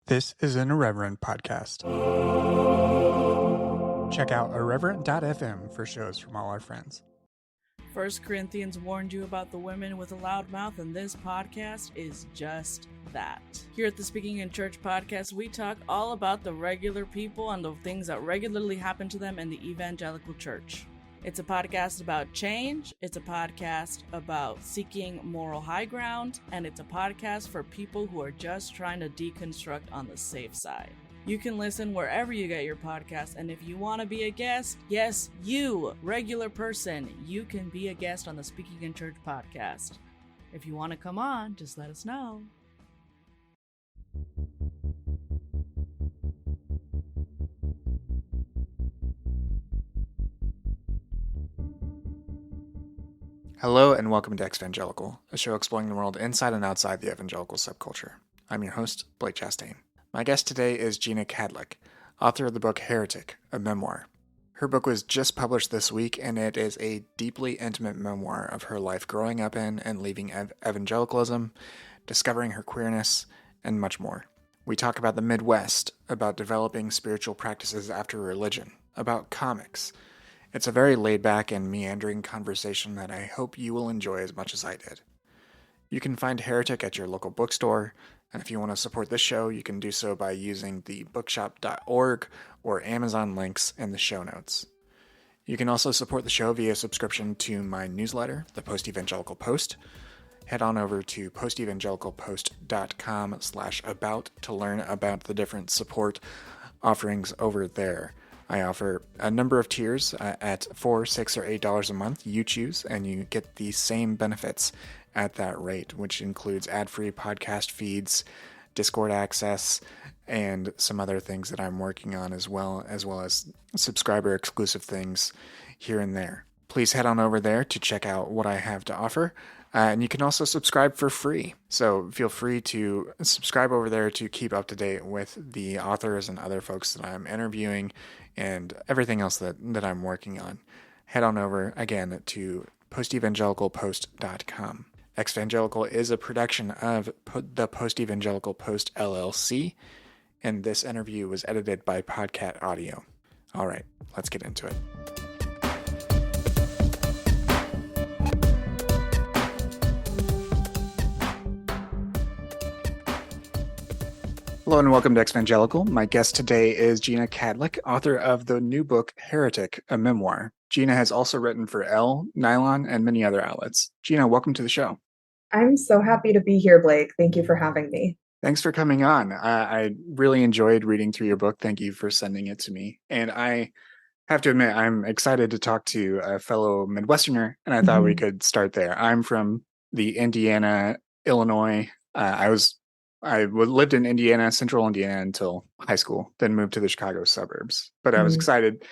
This is an Irreverent podcast. Check out irreverent.fm for shows from all our friends. 1 Corinthians warned you about the women with a loud mouth, and this podcast is just that. Here at the Speaking in Church podcast, we talk all about the regular people and the things that regularly happen to them in the evangelical church. It's a podcast about change, it's a podcast about seeking moral high ground, and it's a podcast for people who are just trying to deconstruct on the safe side. You can listen wherever you get your podcast, and if you want to be a guest, yes, you, regular person, you can be a guest on the Speaking in Church podcast. If you want to come on, just let us know. Hello and welcome to Exvangelical, a show exploring the world inside and outside the evangelical subculture. I'm your host, Blake Chastain. My guest today is Jeanna Kadlec, author of the book Heretic, a Memoir. Her book was just published this week, and it is a deeply intimate memoir of her life growing up in and leaving evangelicalism, discovering her queerness, and much more. We talk about the Midwest, about developing spiritual practices after religion, about comics. It's a very laid-back and meandering conversation that I hope you will enjoy as much as I did. You can find Heretic at your local bookstore, and if you want to support this show, you can do so by using the bookshop.org or Amazon links in the show notes. You can also support the show via subscription to my newsletter, the Post-Evangelical Post. Head on over to postevangelicalpost.com/about to learn about the different support offerings over there. I offer a number of tiers at $4, $6, or $8 a month. You choose, and you get the same benefits at that rate, which includes ad-free podcast feeds, Discord access, and some other things that I'm working on as well as subscriber-exclusive things here and there. Please head on over there to check out what I have to offer. And you can also subscribe for free. So feel free to subscribe over there to keep up to date with the authors and other folks that I'm interviewing and everything else that I'm working on. Head on over, again, to postevangelicalpost.com. Exvangelical is a production of the Post-Evangelical Post, LLC, and this interview was edited by Podcat Audio. All right, let's get into it. Hello and welcome to Exvangelical. My guest today is Jeanna Kadlec, author of the new book, Heretic, a Memoir. Jeanna has also written for Elle, Nylon, and many other outlets. Jeanna, welcome to the show. I'm so happy to be here, Blake. Thank you for having me. Thanks for coming on. I really enjoyed reading through your book. Thank you for sending it to me. And I have to admit, I'm excited to talk to a fellow Midwesterner, and I thought we could start there. I'm from the Indiana, Illinois. I lived in Indiana, central Indiana until high school, then moved to the Chicago suburbs. But I was excited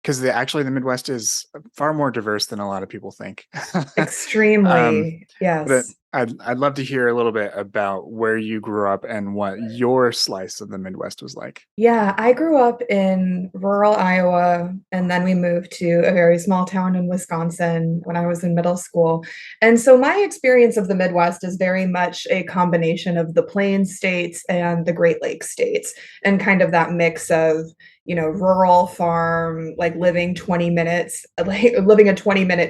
because the Midwest is far more diverse than a lot of people think. Extremely, yes. But I'd love to hear a little bit about where you grew up and what your slice of the Midwest was like. Yeah, I grew up in rural Iowa, and then we moved to a very small town in Wisconsin when I was in middle school. And so my experience of the Midwest is very much a combination of the Plains states and the Great Lakes states, and kind of that mix of, rural farm, like living a 20-minute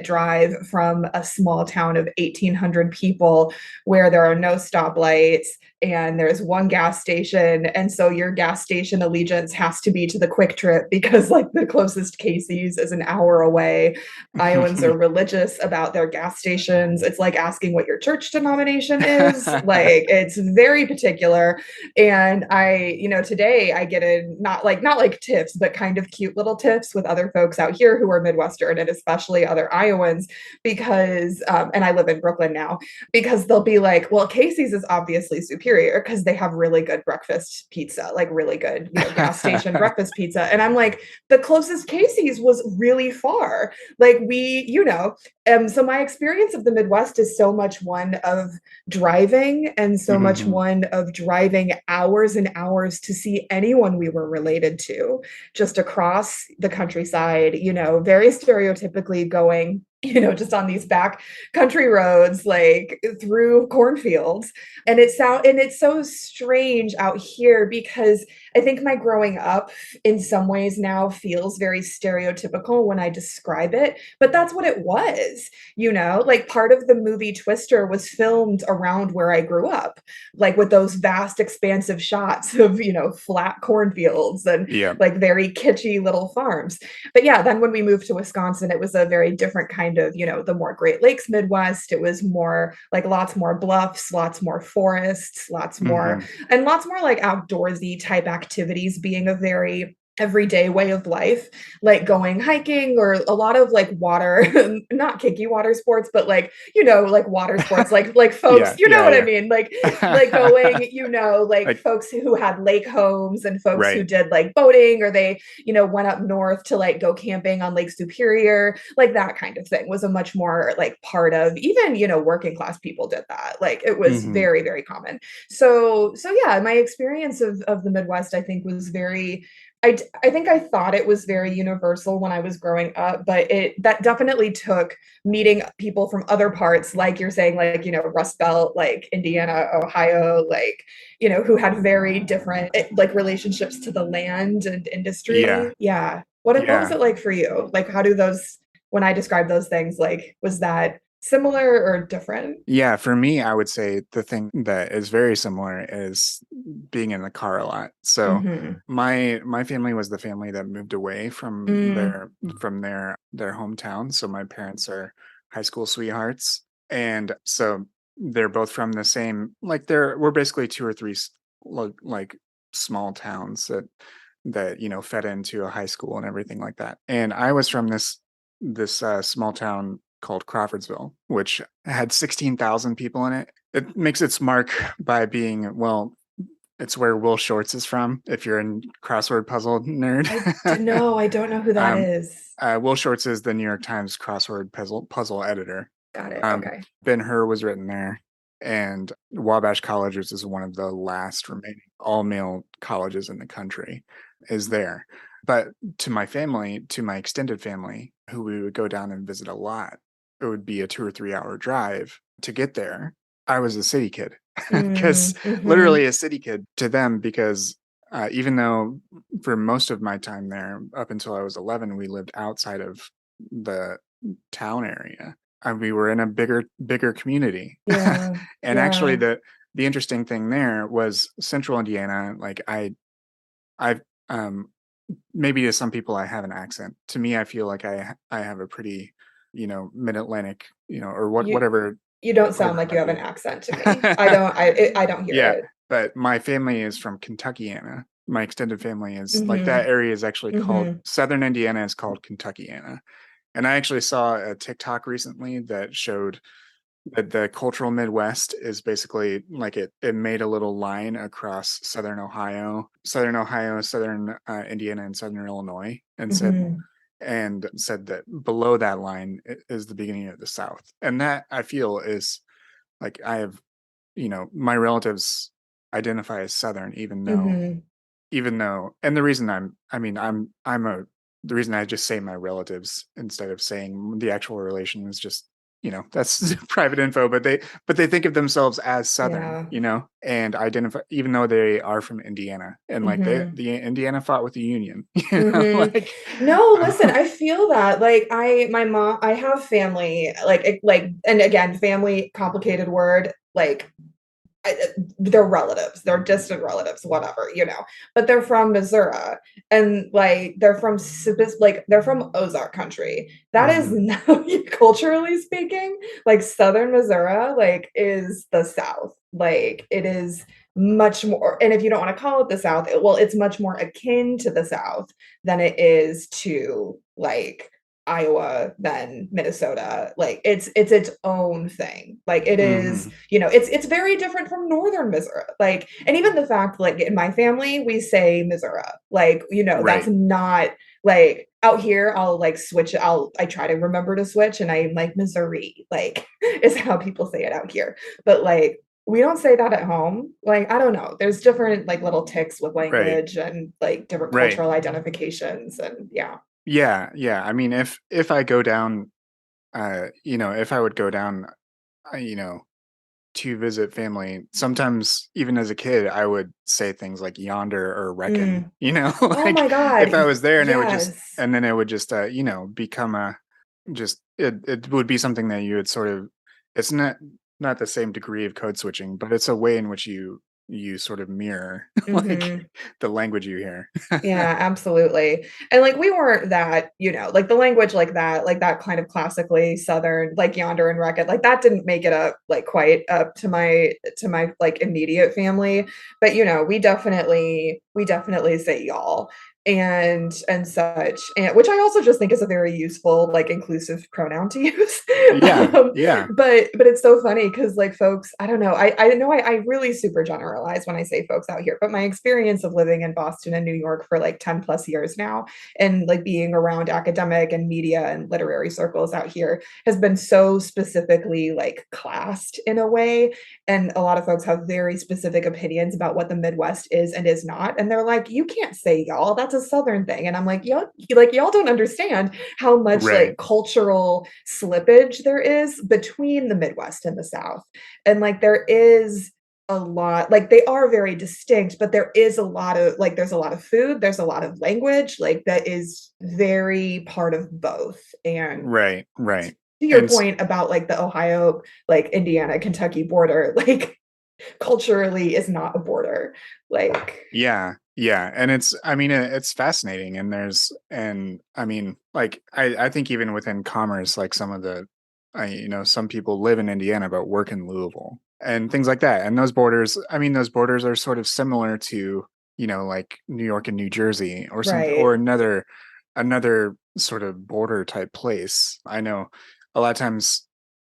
drive from a small town of 1,800 people where there are no stoplights and there's one gas station. And so your gas station allegiance has to be to the Quick Trip because the closest Casey's is an hour away. Iowans are religious about their gas stations. It's like asking what your church denomination is. It's very particular. And today I get in not like tips, but kind of cute little tips with other folks out here who are Midwestern and especially other Iowans because, and I live in Brooklyn now, because they'll be like, well, Casey's is obviously superior because they have really good breakfast pizza, really good gas station breakfast pizza. And I'm like, the closest Casey's was really far. So my experience of the Midwest is so much one of driving and so much one of driving hours and hours to see anyone we were related to just across the countryside, very stereotypically going just on these back country roads, like through cornfields. And it's so strange out here because I think my growing up in some ways now feels very stereotypical when I describe it, but that's what it was, like part of the movie Twister was filmed around where I grew up, like with those vast expansive shots of, flat cornfields and Yeah. like very kitschy little farms. But yeah, then when we moved to Wisconsin, it was a very different kind of, the more Great Lakes Midwest. It was more like lots more bluffs, lots more forests, Hmm. and lots more like outdoorsy type activities being a very everyday way of life, like going hiking or a lot of like water, not kicky water sports, but like, like water sports, like folks, Yeah. you know Yeah. what I mean? Like going, like Like, folks who had lake homes and folks who right. did like boating, or they, went up north to like go camping on Lake Superior, like that kind of thing was a much more like part of even, working class people did that. Like it was Hmm. very, very common. So yeah, my experience of the Midwest, I think was very, I think I thought it was very universal when I was growing up, but that definitely took meeting people from other parts, like you're saying, like, Rust Belt, like Indiana, Ohio, like, who had very different like relationships to the land and Yeah. industry. Yeah. What was Yeah. it like for you? Like how do those, when I describe those things, like was that similar or different? Yeah, for me, I would say the thing that is very similar is being in the car a lot. So Mm-hmm. my family was the family that moved away from Mm, their hometown. So my parents are high school sweethearts, and so they're both from the same, like we're basically two or three like small towns that fed into a high school and everything like that. And I was from this small town called Crawfordsville, which had 16,000 people in it. It makes its mark by being, well, it's where Will Shortz is from, if you're a crossword puzzle nerd. I don't know who that um, is. Will Shortz is the New York Times crossword puzzle editor. Got it. Okay. Ben-Hur was written there, and Wabash College, which is one of the last remaining all-male colleges in the country, is there. But to my family, to my extended family, who we would go down and visit a lot, it would be a 2 or 3 hour drive to get there. I was a city kid, because Mhm. literally a city kid to them, because even though for most of my time there, up until I was 11, we lived outside of the town area. We were in a bigger community. Yeah. And actually, Yeah. the interesting thing there was Central Indiana. Like I've um, maybe to some people I have an accent. To me, I feel like I have a pretty, mid Atlantic, or You whatever you don't sound equivalent like you might have an be. accent to me. I don't hear Yeah, it. but my family is from Kentuckiana. My extended family is like, that Mhm. area is actually called, Mhm. Southern Indiana is called Kentuckiana. And I actually saw a TikTok recently that showed that the cultural Midwest is basically like, it made a little line across southern Indiana, and southern Illinois, and Mhm. said that below that line is the beginning of the South. And that, I feel, is like, I have, my relatives identify as Southern, Mhm. and the reason I'm a the reason I just say my relatives instead of saying the actual relation is just, that's private info, but they think of themselves as Southern, Yeah. and identify, even though they are from Indiana, and like Mhm. the Indiana fought with the Union, Mhm. like, No, listen, I feel that. Like my mom, I have family, and again, family, complicated word, like they're relatives, they're distant relatives, whatever, but they're from Missouri, and like they're from Ozark country. That is mhm, not, culturally speaking, like Southern Missouri, like is the South. Like it is much more, and if you don't want to call it the South, it's much more akin to the South than it is to like Iowa than Minnesota. Like it's its own thing. Like it is, mhm, it's very different from northern Missouri. Like, and even the fact, like in my family, we say Missouri. Like, that's right, not like out here, I'll like switch, I try to remember to switch and I'm like Missouri, like is how people say it out here. But like we don't say that at home. Like, I don't know. There's different like little ticks with right, language and like different right. cultural identifications and yeah. Yeah, yeah. I mean, if I go down if I would go down, to visit family, sometimes even as a kid, I would say things like yonder or reckon, Mm. Oh like my God. if I was there and Yes. and then it would just, become it would be something that you would sort of, it's not the same degree of code switching, but it's a way in which you sort of mirror like Hmm. the language you hear. Yeah, absolutely. And like we weren't that, like the language like that kind of classically Southern, like yonder and record, like that didn't make it up like quite up to my like immediate family. But we definitely say y'all and such. And which I also just think is a very useful, like inclusive pronoun to use. Yeah, um, yeah, but it's so funny because like folks, I don't know, I know I really super generalize when I say folks out here, but my experience of living in Boston and New York for like 10 plus years now, and like being around academic and media and literary circles out here has been so specifically like classed in a way. And a lot of folks have very specific opinions about what the Midwest is and is not. And they're like, you can't say y'all, that's a Southern thing. And I'm y'all don't understand how much right, like cultural slippage there is between the Midwest and the South. And like there is a lot, like they are very distinct, but there is a lot of like there's a lot of food, there's a lot of language, like that is very part of both. And right, to your and point about like the Ohio, like Indiana, Kentucky border, like culturally is not a border. Like, yeah, yeah, and it's fascinating, and like I think even within commerce, like some of some people live in Indiana but work in Louisville and things like that, and those borders are sort of similar to like New York and New Jersey or something, or right. another sort of border type place. I know a lot of times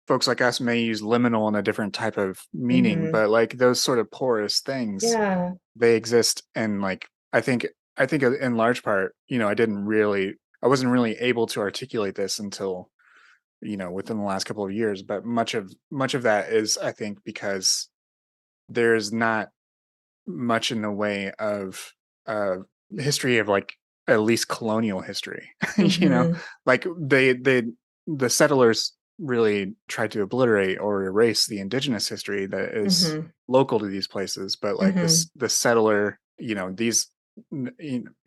folks like us may use liminal in a different type of meaning, Hmm. but like those sort of porous things, Yeah. they exist. And like I think in large part, I wasn't really able to articulate this until within the last couple of years, but much of that is, I think, because there's not much in the way of uh history of like at least colonial history. you know Hmm. like the settlers really tried to obliterate or erase the indigenous history that is Hmm. local to these places, but like Hmm. this the settler,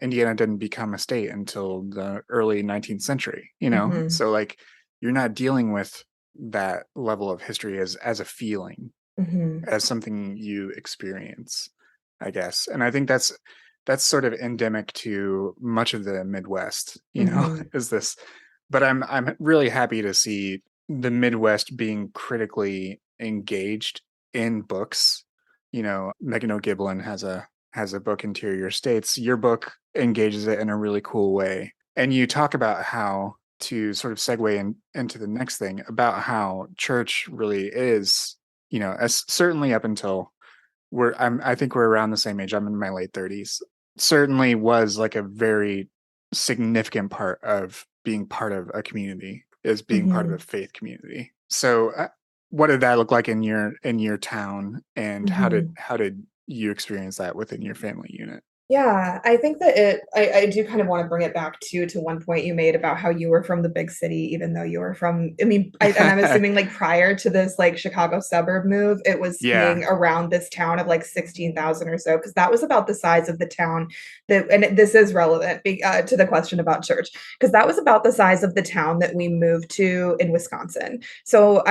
Indiana didn't become a state until the early 19th century, Hmm. so like you're not dealing with that level of history as a feeling, Hmm. as something you experience, I guess. And I think that's sort of endemic to much of the Midwest, Hmm. is this. But I'm really happy to see the Midwest being critically engaged in books. Megan O'Giblin has a book, Interior States. Your book engages it in a really cool way. And you talk about how, to sort of segue into the next thing, about how church really is, as certainly up until I think we're around the same age. I'm in my late 30s. Certainly was like a very significant part of being part of a community, is being part of a Hmm. faith community. So, what did that look like in your town, and how did Hmm. how did you experience that within your family unit? Yeah, I think that I do kind of want to bring it back to one point you made about how you were from the big city, even though you were from, I mean, and I'm assuming like prior to this like Chicago suburb move, it was Yeah. being around this town of like 16,000 or so, because that was about the size of the town this is relevant to the question about church, because that was about the size of the town that we moved to in Wisconsin. So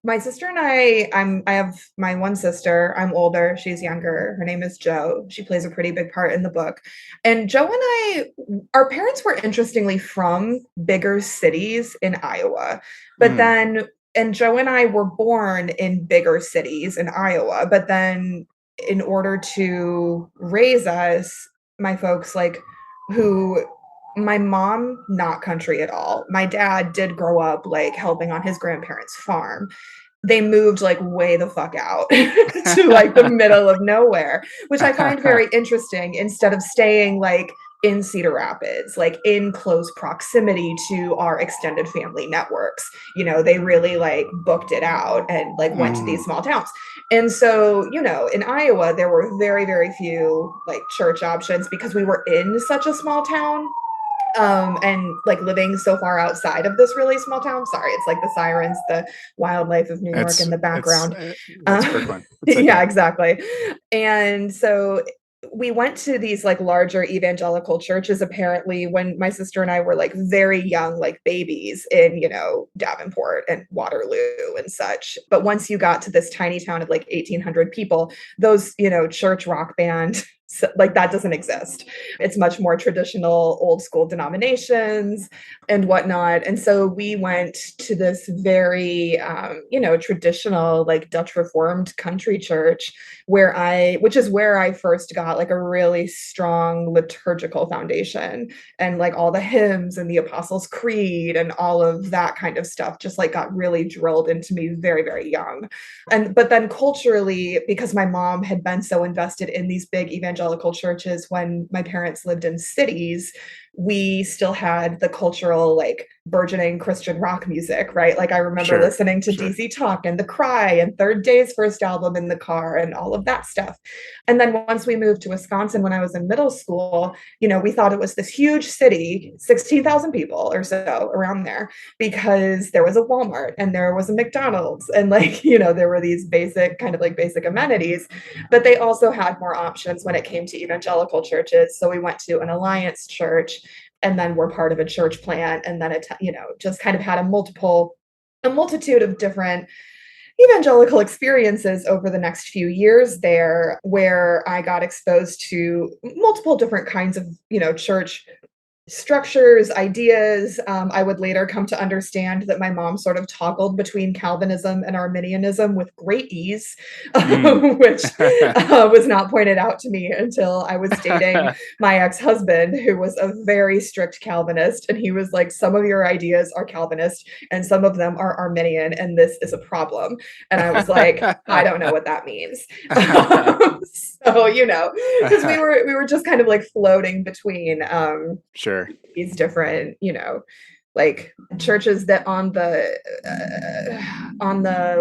my sister and I have my one sister. I'm older, she's younger. Her name is Jo. She plays a pretty big part in the book. And Jo and our parents were interestingly from bigger cities in Iowa. But Mm. then and Jo and I were born in bigger cities in Iowa, but then in order to raise us, my folks like who my mom not country at all. My dad did grow up like helping on his grandparents' farm. They moved like way the fuck out to like the middle of nowhere, which I find very interesting, instead of staying like in Cedar Rapids, like in close proximity to our extended family networks. They really like booked it out and like went to these Mm. small towns. And so, in Iowa, there were very, very few like church options because we were in such a small town. And like living so far outside of this really small town. Sorry, it's like the sirens, the wildlife of New York in the background. That's Brooklyn. It's okay. Yeah, exactly. And so we went to these like larger evangelical churches apparently when my sister and I were like very young, like babies in, Davenport and Waterloo and such. But once you got to this tiny town of like 1,800 people, those, church rock band, like that doesn't exist. It's much more traditional, old school denominations and whatnot. And so we went to this very, traditional, like Dutch Reformed country church which is where I first got like a really strong liturgical foundation, and like all the hymns and the Apostles' Creed and all of that kind of stuff just like got really drilled into me very, very young. But then culturally, because my mom had been so invested in these big evangelical churches when my parents lived in cities, we still had the cultural like burgeoning Christian rock music, right? Like I remember listening to DC Talk and The Cry and Third Day's first album in the car and all of that stuff. And then once we moved to Wisconsin when I was in middle school, we thought it was this huge city, 16,000 people or so around there, because there was a Walmart and there was a McDonald's and like, there were these basic amenities, but they also had more options when it came to evangelical churches. So we went to an Alliance church, and then we're part of a church plant, and then just kind of had a multitude of different evangelical experiences over the next few years there, where I got exposed to multiple different kinds of church structures, ideas. I would later come to understand that my mom sort of toggled between Calvinism and Arminianism with great ease, which was not pointed out to me until I was dating my ex-husband, who was a very strict Calvinist. And he was like, some of your ideas are Calvinist and some of them are Arminian, and this is a problem. And I was like, I don't know what that means. So, because we were just kind of like floating between these different, like churches that on the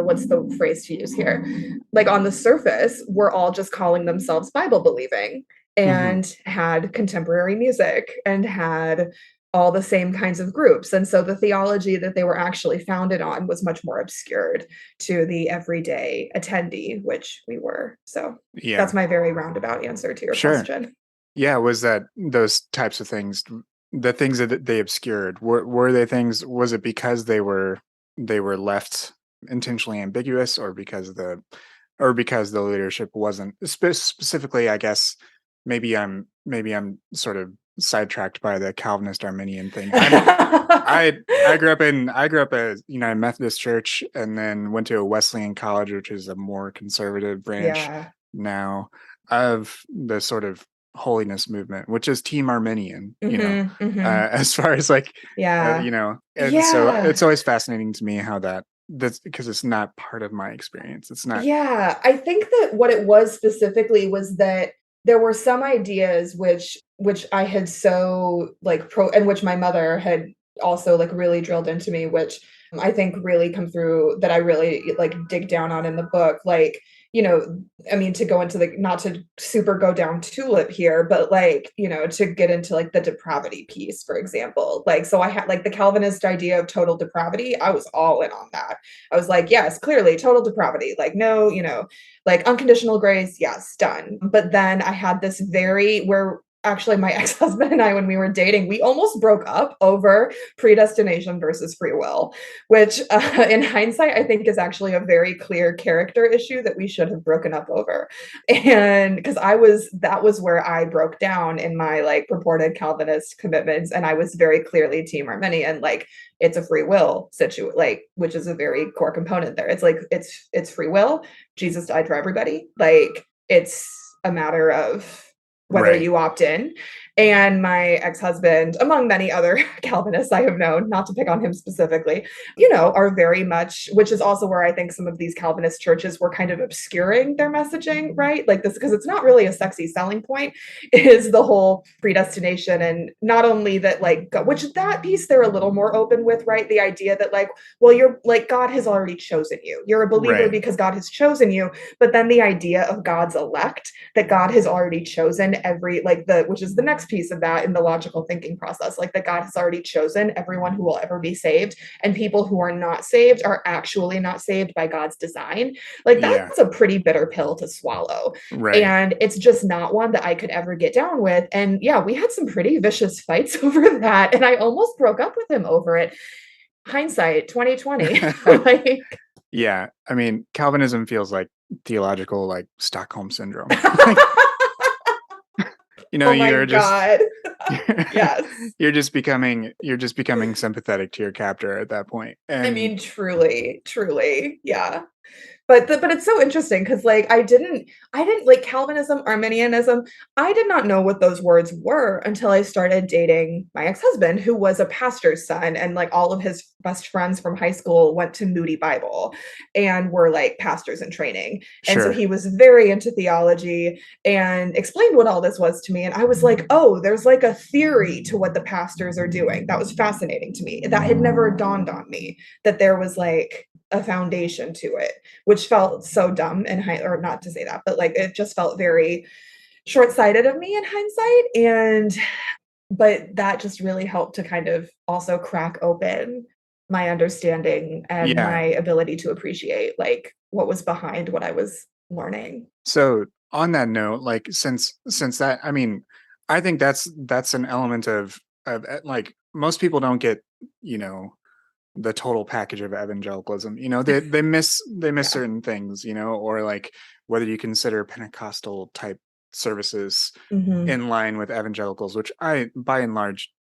what's the phrase to use here? Like on the surface, were all just calling themselves Bible believing and had contemporary music and had all the same kinds of groups. And so the theology that they were actually founded on was much more obscured to the everyday attendee, which we were. So that's my very roundabout answer to your question. Yeah, was that those types of things, the things that they obscured, were they things, was it because they were left intentionally ambiguous, or because the leadership wasn't specifically, I guess maybe I'm sort of sidetracked by the Calvinist Arminian thing. I grew up a United Methodist church, and then went to a Wesleyan college, which is a more conservative branch now of the sort of holiness movement, which is Team Arminian, as far as like, so it's always fascinating to me how that's because it's not part of my experience. It's not. Yeah, I think that what it was specifically was that there were some ideas which I had so like and which my mother had also like really drilled into me, which I think really come through, that I really like dig down on in the book. Like, I mean, to go into the, not to super go down tulip here, but like, to get into like the depravity piece, for example. Like, so I had like the Calvinist idea of total depravity. I was all in on that. I was like, yes, clearly total depravity, like no, like unconditional grace. Yes, done. But then I had this where actually my ex-husband and I, when we were dating, we almost broke up over predestination versus free will, which in hindsight, I think is actually a very clear character issue that we should have broken up over. And because that was where I broke down in my like purported Calvinist commitments. And I was very clearly Team Arminian, like it's a free will situation, like, which is a very core component there. It's like, it's free will. Jesus died for everybody. Like it's a matter of whether you opt in. And my ex-husband, among many other Calvinists I have known, not to pick on him specifically, are very much, which is also where I think some of these Calvinist churches were kind of obscuring their messaging, right? Like this, because it's not really a sexy selling point, is the whole predestination. And not only that, like, which that piece they're a little more open with, right? The idea that like, well, you're like, God has already chosen you. You're a believer because God has chosen you. But then the idea of God's elect, that God has already chosen which is the next piece of that in the logical thinking process, like that God has already chosen everyone who will ever be saved, and people who are not saved are actually not saved by God's design. Like Yeah. that's a pretty bitter pill to swallow. Right. And it's just not one that I could ever get down with. And yeah, we had some pretty vicious fights over that. And I almost broke up with him over it. Hindsight 2020. Like, Yeah. I mean, Calvinism feels like theological, like Stockholm syndrome. oh my you're just God. Yes. you're just becoming sympathetic to your captor at that point. And I mean, truly. Yeah. But it's so interesting because like I didn't like Calvinism, Arminianism. I did not know what those words were until I started dating my ex-husband, who was a pastor's son, and like all of his best friends from high school went to Moody Bible and were like pastors in training. And so sure. he was very into theology and explained what all this was to me. And I was like, oh, there's like a theory to what the pastors are doing. That was fascinating to me. That had never dawned on me, that there was like a foundation to it, which felt so dumb and or not to say that, but like it just felt very short-sighted of me in hindsight. But that just really helped to kind of also crack open my understanding and Yeah. my ability to appreciate like what was behind what I was learning. So on that note, like since that, I mean, I think that's an element of like most people don't get, the total package of evangelicalism. They miss Yeah. certain things, or like whether you consider Pentecostal type services Mhm. in line with evangelicals, which I by and large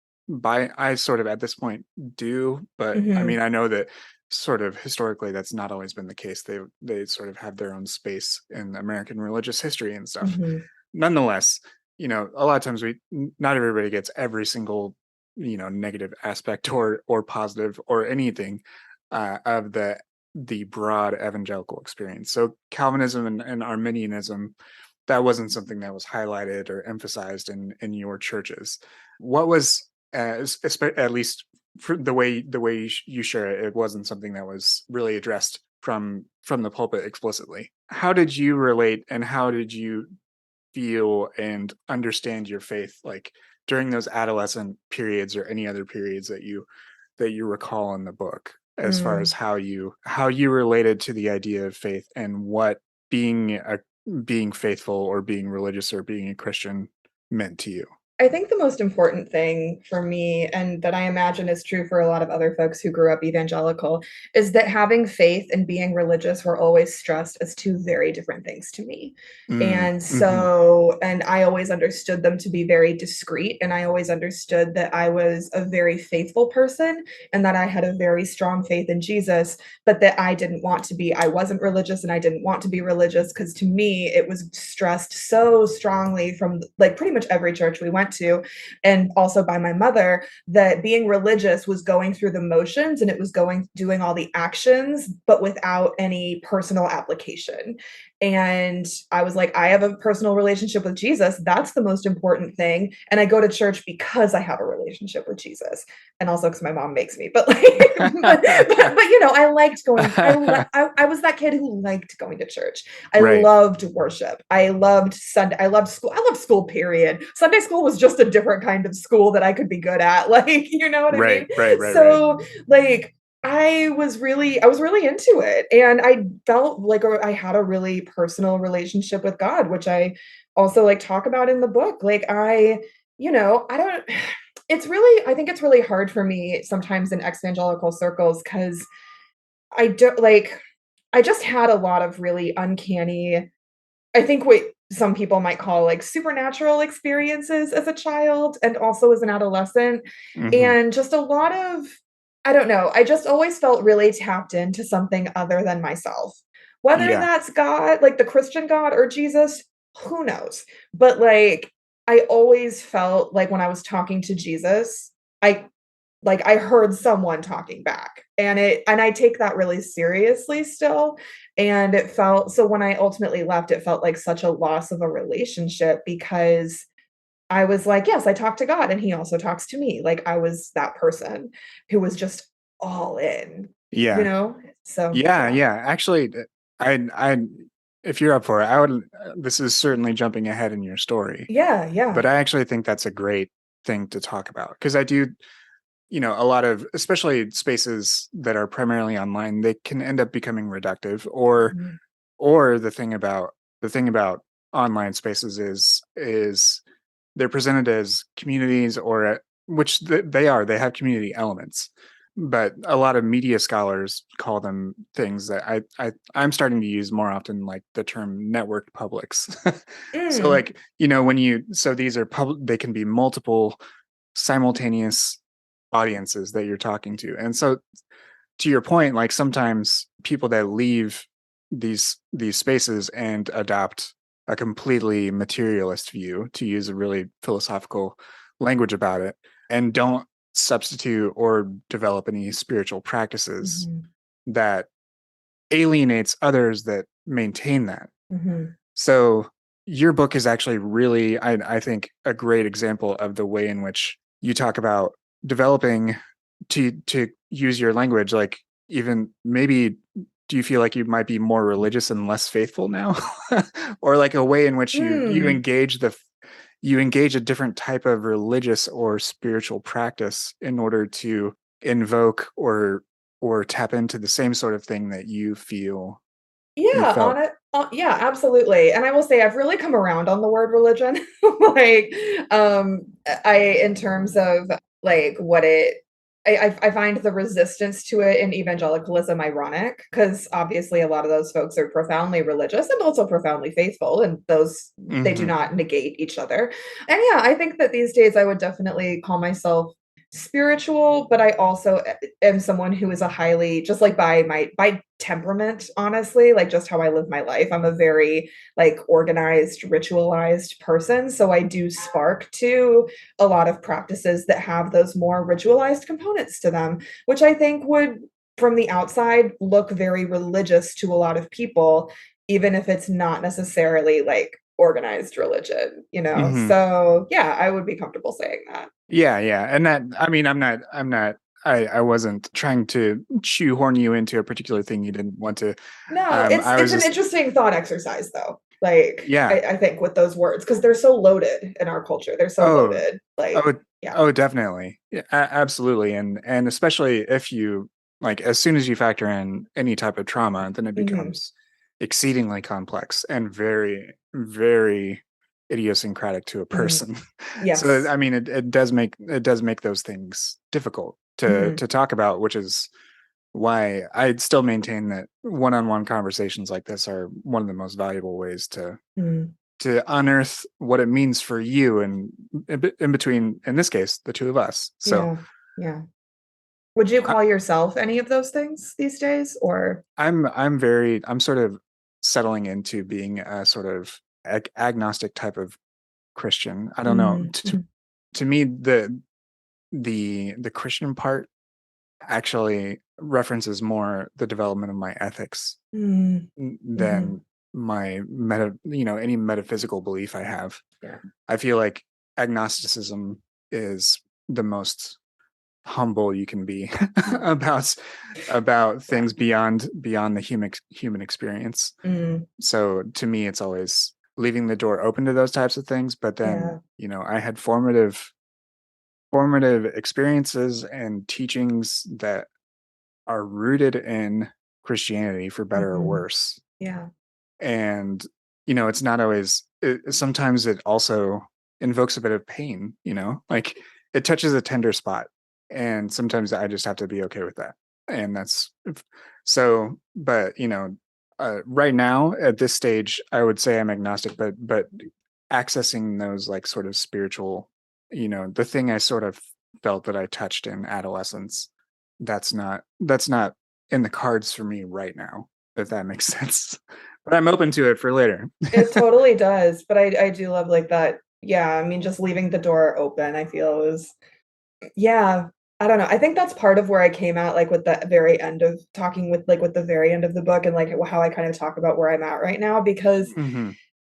I sort of at this point do, but I Mhm. mean I know that sort of historically that's not always been the case. They sort of have their own space in American religious history and stuff. Mhm. Nonetheless, a lot of times not everybody gets every single negative aspect or positive or anything of the broad evangelical experience. So Calvinism and Arminianism, that wasn't something that was highlighted or emphasized in your churches. What was at least for the way you share it, it wasn't something that was really addressed from the pulpit explicitly. How did you relate, and how did you feel and understand your faith, like during those adolescent periods or any other periods that you recall in the book, as far as how you related to the idea of faith and what being faithful or being religious or being a Christian meant to you? I think the most important thing for me, and that I imagine is true for a lot of other folks who grew up evangelical, is that having faith and being religious were always stressed as two very different things to me. And and I always understood them to be very discreet. And I always understood that I was a very faithful person and that I had a very strong faith in Jesus, but that I wasn't religious and I didn't want to be religious, because to me, it was stressed so strongly from like pretty much every church we went to, and also by my mother, that being religious was going through the motions and it was doing all the actions but without any personal application. And I was like, I have a personal relationship with Jesus. That's the most important thing. And I go to church because I have a relationship with Jesus, and also because my mom makes me. But like, I liked going. I was that kid who liked going to church. I Right. loved worship. I loved Sunday. I loved school. I loved school. Period. Sunday school was just a different kind of school that I could be good at. Like, you know what I mean? Right. So like, I was really into it, and I felt like I had a really personal relationship with God, which I also like talk about in the book. Like I don't I think it's really hard for me sometimes in exvangelical circles, because I just had a lot of really uncanny, I think what some people might call like supernatural experiences as a child and also as an adolescent. And just a lot of, I don't know, I just always felt really tapped into something other than myself. Whether Yeah. that's God, like the Christian God, or Jesus, who knows? But like, I always felt like when I was talking to Jesus, I I heard someone talking back, and I take that really seriously still. And it felt, so when I ultimately left, it felt like such a loss of a relationship, because I was like, yes, I talk to God and he also talks to me. Like I was that person who was just all in, Yeah. So Yeah. yeah. Actually, I if you're up for it, I would. This is certainly jumping ahead in your story, Yeah, but yeah. I actually think that's a great thing to talk about because I do. A lot of, especially spaces that are primarily online, they can end up becoming reductive, Mhm. or the thing about online spaces is they're presented as communities which they have community elements, but a lot of media scholars call them things that I'm starting to use more often, like the term networked publics. So Mm, like, so these are they can be multiple simultaneous audiences that you're talking to. And so to your point, like sometimes people that leave these spaces and adopt a completely materialist view, to use a really philosophical language about it, and don't substitute or develop any spiritual practices, mhm, that alienates others that maintain that. mhm, So your book is actually really, I think, a great example of the way in which you talk about developing, to use your language, like, even maybe, do you feel like you might be more religious and less faithful now? Or like a way in which mm. you engage a different type of religious or spiritual practice in order to invoke or tap into the same sort of thing that you Yeah, felt. yeah, absolutely. And I will say I've really come around on the word religion. Like, in terms of like what it, I find the resistance to it in evangelicalism ironic because obviously a lot of those folks are profoundly religious and also profoundly faithful, and those they do Mhm. not negate each other. And yeah, I think that these days I would definitely call myself spiritual, but I also am someone who is a highly, just like by temperament, honestly, like just how I live my life. I'm a very like organized, ritualized person. So I do spark to a lot of practices that have those more ritualized components to them, which I think would from the outside look very religious to a lot of people, even if it's not necessarily like organized religion, you know? Mhm. So yeah, I would be comfortable saying that. Yeah, yeah, and that, I mean, I wasn't trying to shoehorn you into a particular thing you didn't want to. No, I it's was an just, interesting thought exercise though. Like yeah. I think with those words, because they're so loaded in our culture. They're so Oh, loaded. Like, oh, yeah. oh, definitely. Yeah, absolutely, and especially if you, like, as soon as you factor in any type of trauma, then it Hmm. becomes exceedingly complex and very, very idiosyncratic to a Hmm. person. So Yes. I mean, it does make those things difficult to Hmm. talk about, which is why I'd still maintain that one-on-one conversations like this are one of the most valuable ways Hmm. to unearth what it means for you, and in between, in this case, the two of us. So Yeah. Yeah. Would you I, call yourself any of those things these days? Or I'm sort of settling into being a sort of agnostic type of Christian. I don't know. mm, To me, the Christian part actually references more the development of my ethics mm, hmm, than my any metaphysical belief I have. yeah. I feel like agnosticism is the most humble you can be about Yeah. things beyond the human experience. Mm, So to me, it's always leaving the door open to those types of things. But then, yeah. I had formative experiences and teachings that are rooted in Christianity, for better or Hmm. worse. Yeah. And it's not always. Sometimes it also invokes a bit of pain. Like, it touches a tender spot, and sometimes I just have to be okay with that. And that's so. But right now at this stage, I would say I'm agnostic, but accessing those, like, sort of spiritual, the thing I sort of felt that I touched in adolescence, that's not in the cards for me right now, if that makes sense. But I'm open to it for later. It totally does. But I do love like that. Yeah. I mean, just leaving the door open, I feel is, yeah, I don't know. I think that's part of where I came at, like with the very end of talking with the very end of the book and like how I kind of talk about where I'm at right now, because Hmm.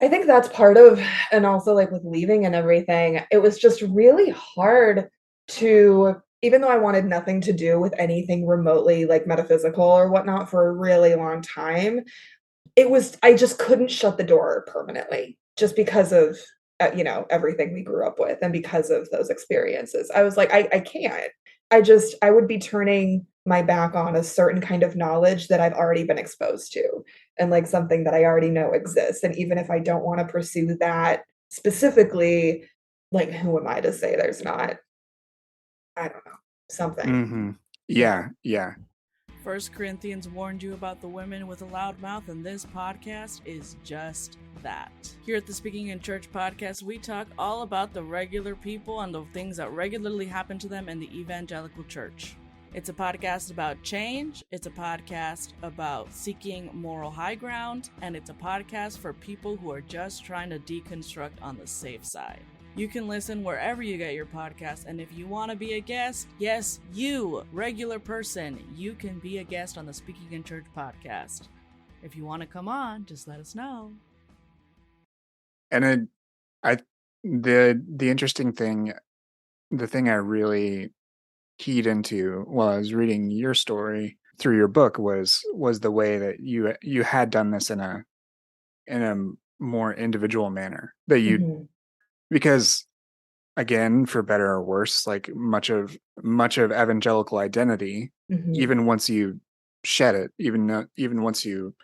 I think that's part of, and also like with leaving and everything, it was just really hard to, even though I wanted nothing to do with anything remotely like metaphysical or whatnot for a really long time, I just couldn't shut the door permanently just because of, everything we grew up with and because of those experiences. I was like, I can't. I would be turning my back on a certain kind of knowledge that I've already been exposed to and like something that I already know exists. And even if I don't want to pursue that specifically, like, who am I to say there's not, I don't know, something. Mm-hmm. Yeah. Yeah. First Corinthians warned you about the women with a loud mouth, and this podcast is just that. Here at the Speaking in Church podcast, we talk all about the regular people and the things that regularly happen to them in the evangelical church. It's a podcast about change, it's a podcast about seeking moral high ground, and it's a podcast for people who are just trying to deconstruct on the safe side. You can listen wherever you get your podcast, and if you want to be a guest, yes, you, regular person, you can be a guest on the Speaking in Church podcast. If you want to come on, just let us know. And the interesting thing, the thing I really keyed into while I was reading your story through your book was the way that you had done this in a more individual manner, that you, Mhm. because again, for better or worse, like much of evangelical identity, Mhm. even once you shed it, even once you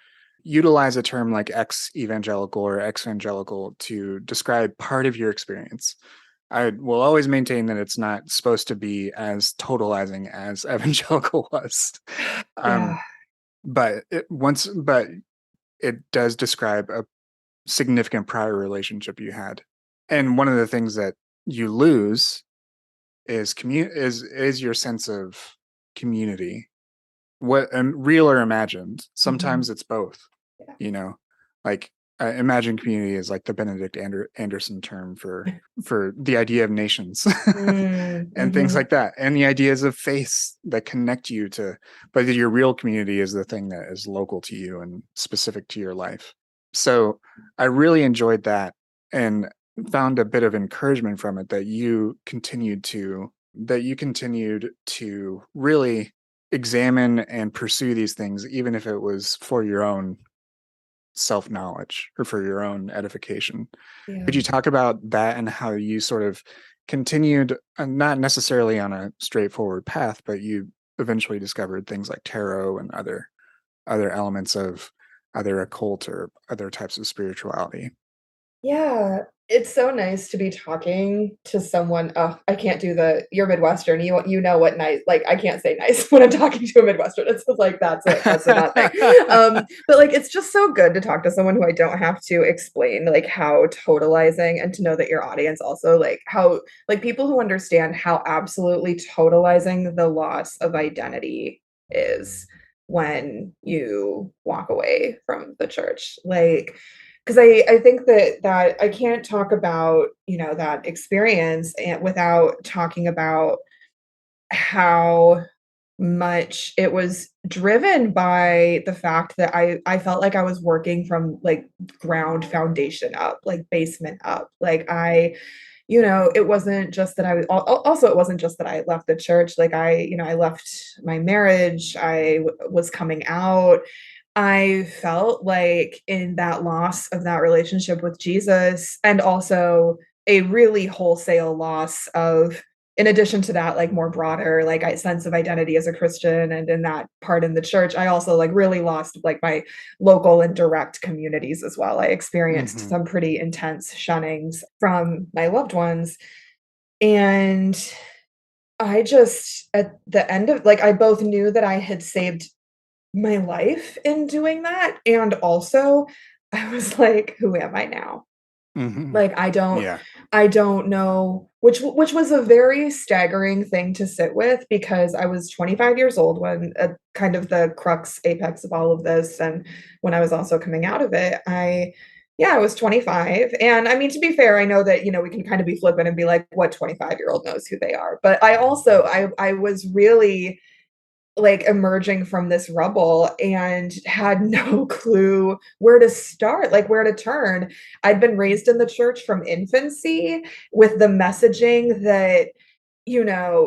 utilize a term like ex-evangelical or exvangelical to describe part of your experience, I will always maintain that it's not supposed to be as totalizing as evangelical was. Yeah. But it does describe a significant prior relationship you had. And one of the things that you lose is is your sense of community, what real or imagined. Sometimes Mhm. it's both, Yeah. you know, like imagined community is like the Benedict Anderson term for the idea of nations Mm, and things mhm. like that, and the ideas of faiths that connect you to, but your real community is the thing that is local to you and specific to your life. So I really enjoyed that and found a bit of encouragement from it that you continued to really examine and pursue these things, even if it was for your own self-knowledge or for your own edification. Yeah. Could you talk about that and how you sort of continued, not necessarily on a straightforward path, but you eventually discovered things like tarot and other elements of either occult or other types of spirituality? Yeah, it's so nice to be talking to someone. Oh, I can't do you're Midwestern, you know what nice, like, I can't say nice when I'm talking to a Midwestern, it's just like, that's a not thing. But, like, it's just so good to talk to someone who I don't have to explain, like, how totalizing, and to know that your audience also, like, how, like, people who understand how absolutely totalizing the loss of identity is when you walk away from the church, like, because I think that I can't talk about, that experience and without talking about how much it was driven by the fact that I felt like I was working from, like, ground foundation up, like, basement up. Like, it wasn't just that I was also, it wasn't just that I left the church, like, I left my marriage, was coming out. I felt like in that loss of that relationship with Jesus, and also a really wholesale loss of, in addition to that, like, more broader, like, sense of identity as a Christian, and in that part in the church, I also, like, really lost, like, my local and direct communities as well. I experienced Hmm. some pretty intense shunnings from my loved ones, and I just, at the end of, like, I both knew that I had saved my life in doing that, and also I was like, "Who am I now?" Hmm. Like, Yeah. I don't know, which was a very staggering thing to sit with, because I was 25 years old when, kind of the crux apex of all of this, and when I was also coming out of it, I was 25, and I mean, to be fair, I know that, we can kind of be flippant and be like, "What 25-year-old knows who they are?" But I also, I was really, like, emerging from this rubble and had no clue where to start, like, where to turn. I'd been raised in the church from infancy with the messaging that,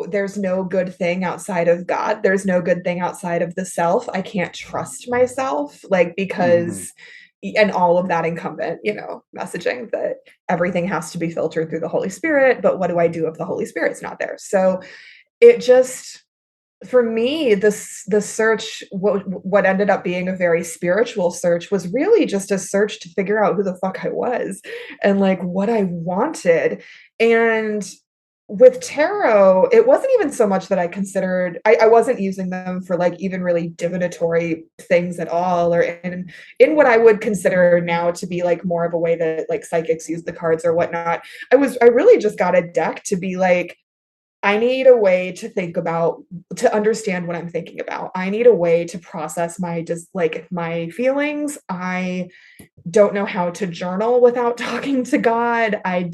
there's no good thing outside of God. There's no good thing outside of the self. I can't trust myself, like, Hmm. because and all of that incumbent, messaging that everything has to be filtered through the Holy Spirit. But what do I do if the Holy Spirit's not there? So it just, for me, the search, what ended up being a very spiritual search, was really just a search to figure out who the fuck I was and like what I wanted. And with tarot, it wasn't even so much that I wasn't using them for like even really divinatory things at all, or in what I would consider now to be like more of a way that like psychics use the cards or whatnot. I really just got a deck to be like, I need a way to understand what I'm thinking about. I need a way to process my feelings. I don't know how to journal without talking to God. I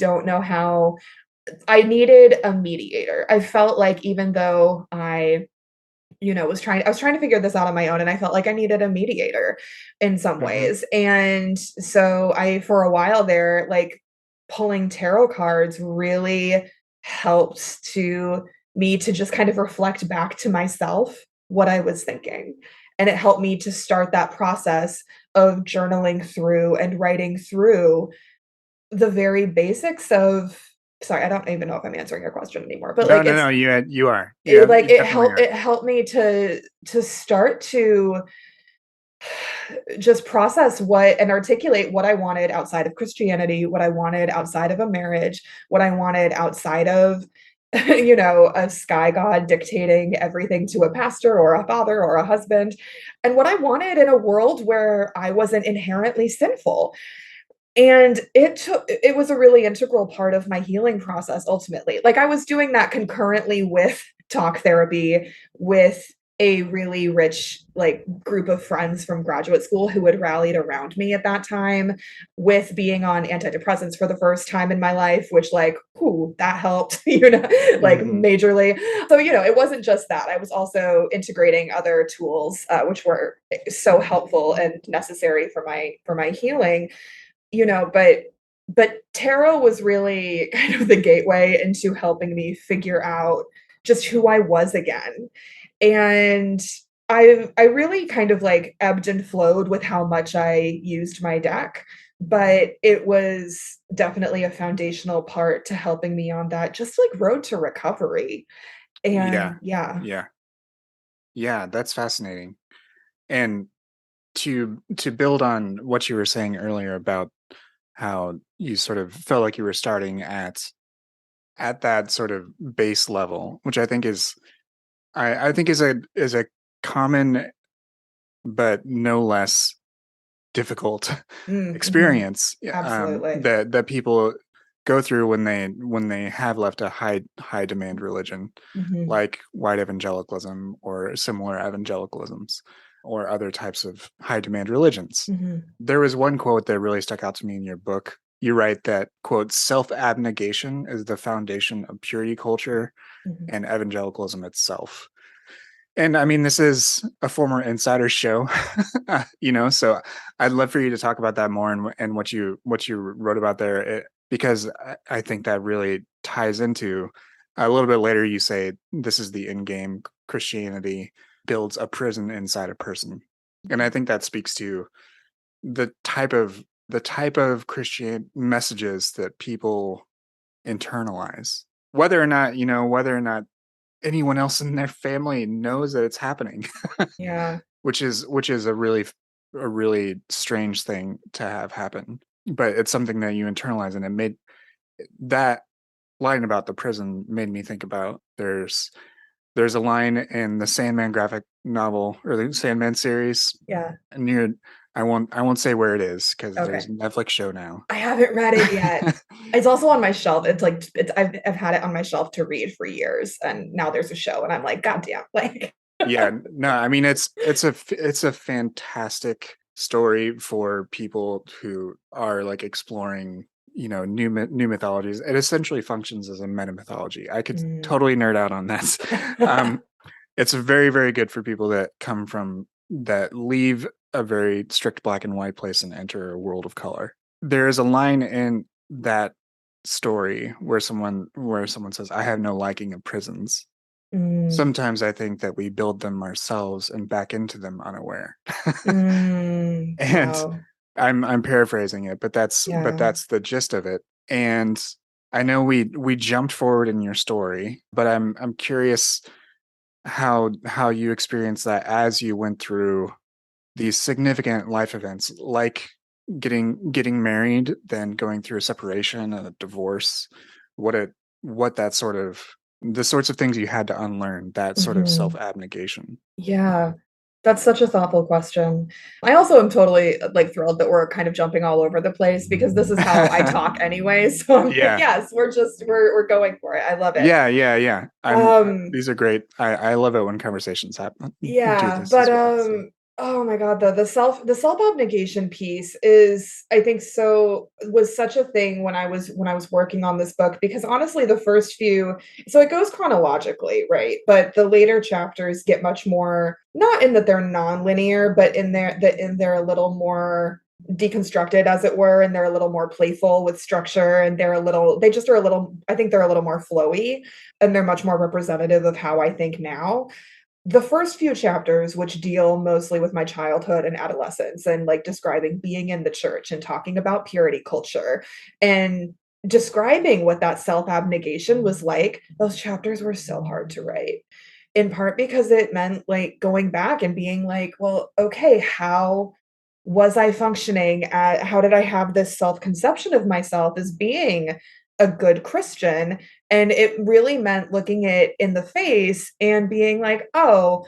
needed a mediator. I felt like even though I was trying to figure this out on my own, and I felt like I needed a mediator in some Mm-hmm. ways. And so for a while there, like pulling tarot cards really helped me to just kind of reflect back to myself what I was thinking. And it helped me to start that process of journaling through and writing through the very basics of, sorry, I don't even know if I'm answering your question anymore, but No, like no, no. You are. like You definitely are. it helped me to start to just process what and articulate what I wanted outside of Christianity, what I wanted outside of a marriage, what I wanted outside of a sky god dictating everything to a pastor or a father or a husband, and what I wanted in a world where I wasn't inherently sinful. And it was a really integral part of my healing process ultimately. Like I was doing that concurrently with talk therapy, with a really rich like group of friends from graduate school who had rallied around me at that time, with being on antidepressants for the first time in my life, which like, ooh, that helped, like Mm-hmm. majorly. So, it wasn't just that. I was also integrating other tools, which were so helpful and necessary for my healing, but tarot was really kind of the gateway into helping me figure out just who I was again. And I really kind of like ebbed and flowed with how much I used my deck, but it was definitely a foundational part to helping me on that just like road to recovery. Yeah. And yeah. Yeah. Yeah. That's fascinating. And to build on what you were saying earlier about how you sort of felt like you were starting at that sort of base level, which I think is a common but no less difficult Mhm. experience, Absolutely. that people go through when they have left a high demand religion Mhm. like white evangelicalism or similar evangelicalisms or other types of high demand religions. Mhm. There was one quote that really stuck out to me in your book. You write that, quote, self-abnegation is the foundation of purity culture Mhm. and evangelicalism itself. And I mean, this is a former insider show, so I'd love for you to talk about that more and what you wrote about there, because I think that really ties into a little bit later. You say this is the end game. Christianity builds a prison inside a person, and I think that speaks to the type of Christian messages that people internalize, whether or not anyone else in their family knows that it's happening, Yeah. which is a really strange thing to have happen. But it's something that you internalize, and it made that line about the prison made me think about there's a line in the Sandman graphic novel or the Sandman series Yeah. near I won't say where it is because there's Okay. a Netflix show now. I haven't read it yet. It's also on my shelf. It's like I've had it on my shelf to read for years, and now there's a show, and I'm like, God damn, like, Yeah, no, I mean it's a fantastic story for people who are like exploring, new mythologies. It essentially functions as a meta mythology. I could mm. totally nerd out on this. Um, it's very, very good for people that leave a very strict black and white place and enter a world of color. There is a line in that story where someone says, "I have no liking of prisons." Mm. Sometimes I think that we build them ourselves and back into them unaware. And Wow. I'm paraphrasing it, but that's Yeah. the gist of it. And I know we jumped forward in your story, but I'm curious how you experienced that as you went through these significant life events, like getting married, then going through a separation and a divorce. What it what that sort of the sorts of things you had to unlearn, that sort of Mhm. self-abnegation. Yeah. That's such a thoughtful question. I also am totally, like, thrilled that we're kind of jumping all over the place because this is how I talk anyway, so I'm like, Yeah. "Yes, we're going for it." I love it. Yeah. Um, These are great. I love it when conversations happen do yeah, this but, as well. So. oh my god, the self-abnegation piece is, I think, was such a thing when I was working on this book because honestly, the first few, so it goes chronologically, right? But the later chapters get much more, not in that they're non-linear, but in they're a little more deconstructed, as it were, and they're a little more playful with structure, and they just are a little, I think they're a little more flowy, and they're much more representative of how I think now. The first few chapters, which deal mostly with my childhood and adolescence and like describing being in the church and talking about purity culture and describing what that self-abnegation was like, those chapters were so hard to write. In part because it meant like going back and being like, well, okay, how was I functioning at, how did I have this self-conception of myself as being a good Christian? And it really meant looking it in the face and being like, oh,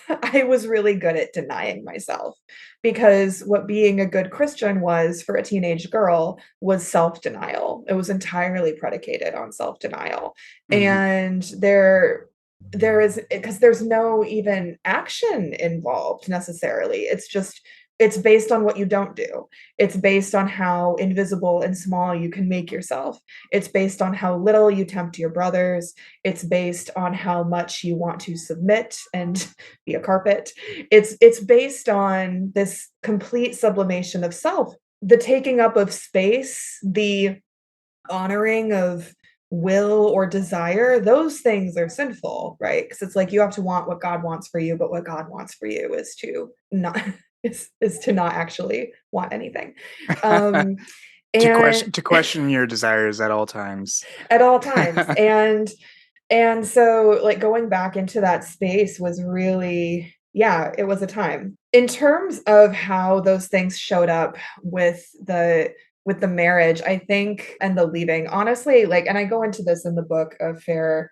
I was really good at denying myself. Because what being a good Christian was for a teenage girl was self denial. It was entirely predicated on self denial. Mhm. And there is, because there's no even action involved necessarily. It's just, it's based on what you don't do. It's based on how invisible and small you can make yourself. It's based on how little you tempt your brothers. It's based on how much you want to submit and be a carpet. It's based on this complete sublimation of self, the taking up of space, the honoring of will or desire. Those things are sinful, right? Because it's like you have to want what God wants for you, but what God wants for you is to not is to not actually want anything. Um and To question your desires at all times. at all times. And so, like, going back into that space was really, yeah, it was a time. In terms of how those things showed up with the marriage, I think, and the leaving, honestly, like, and I go into this in the book a fair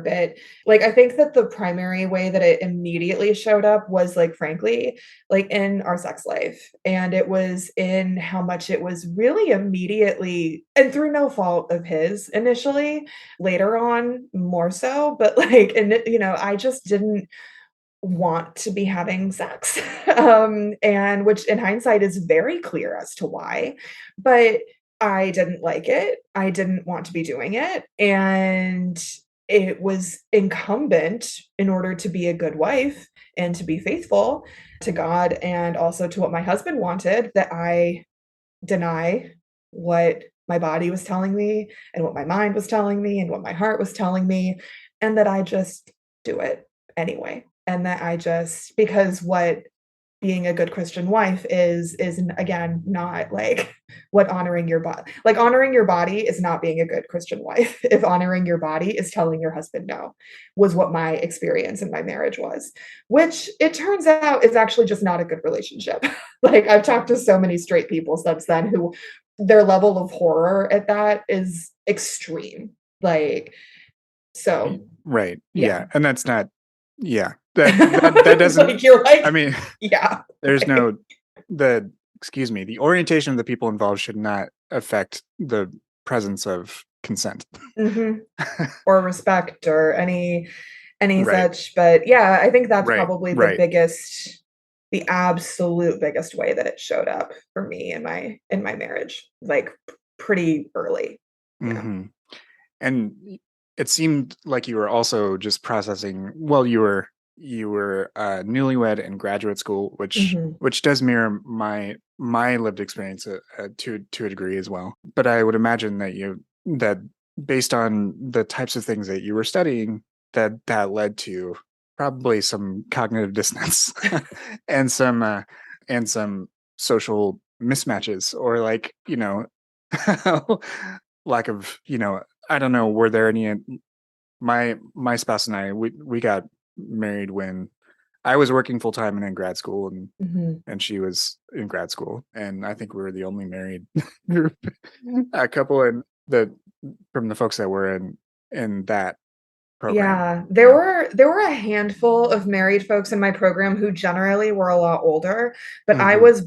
bit. Like, I think that the primary way that it immediately showed up was, like, frankly, like, in our sex life, and it was in how much it was really immediately, and through no fault of his initially, later on more so, but like, and I just didn't want to be having sex. And which in hindsight is very clear as to why, but I didn't like it. I didn't want to be doing it. And it was incumbent, in order to be a good wife and to be faithful to God and also to what my husband wanted, that I deny what my body was telling me and what my mind was telling me and what my heart was telling me, and that I just do it anyway. And that I just, because what being a good Christian wife is again not like what honoring your body, like honoring your body is not being a good Christian wife. If honoring your body is telling your husband no, was what my experience in my marriage was, which it turns out is actually just not a good relationship. Like, I've talked to so many straight people since then who their level of horror at that is extreme. Like, so Right. yeah. Yeah. And that's not. Yeah. That doesn't. Like, you're I like, mean, yeah. there's no the excuse me. The orientation of the people involved should not affect the presence of consent. Hmm. Or respect or any Right. such. But yeah, I think that's Right. probably Right. the absolute biggest way that it showed up for me in my marriage, like pretty early. Yeah. Hmm. And it seemed like you were also just processing. Well, you were newlywed in graduate school, Hmm. which does mirror my lived experience to a degree as well. But I would imagine that based on the types of things that you were studying, that led to probably some cognitive dissonance and some social mismatches or like, lack of, I don't know, were there any, my spouse and I, we got married when I was working full time and in grad school, Mhm. and she was in grad school, and I think we were the only married group, a couple in the from the folks that were in that program, Yeah, you know. there were a handful of married folks in my program who generally were a lot older, but I Hmm. was